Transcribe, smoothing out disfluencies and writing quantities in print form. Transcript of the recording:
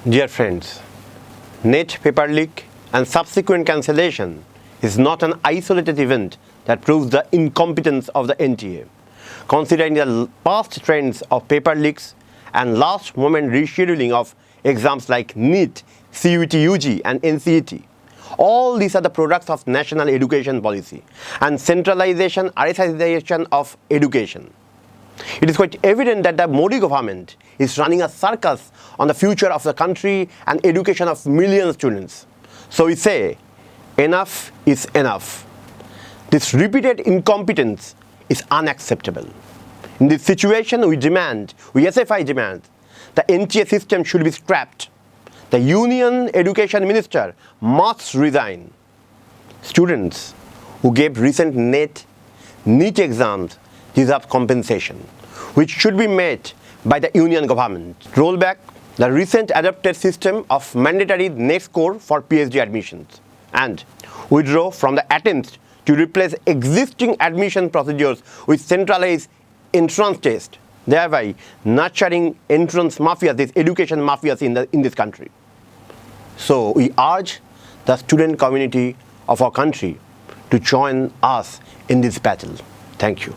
Dear friends, NET paper leak and subsequent cancellation is not an isolated event that proves the incompetence of the NTA. Considering the past trends of paper leaks and last moment rescheduling of exams like NET, CUET UG and NCET, all these are the products of national education policy and centralization, RSIization of education. It is quite evident that the Modi government is running a circus on the future of the country and education of millions of students. So we say, enough is enough. This repeated incompetence is unacceptable. In this situation, we SFI demand, the NTA system should be scrapped. The Union Education Minister must resign. Students who gave recent NET, NEET exams deserve compensation, which should be made by the Union government. Roll back the recent adopted system of mandatory NET score for PhD admissions and withdraw from the attempt to replace existing admission procedures with centralized entrance test, thereby nurturing entrance mafias, these education mafias in this country. So we urge the student community of our country to join us in this battle. Thank you.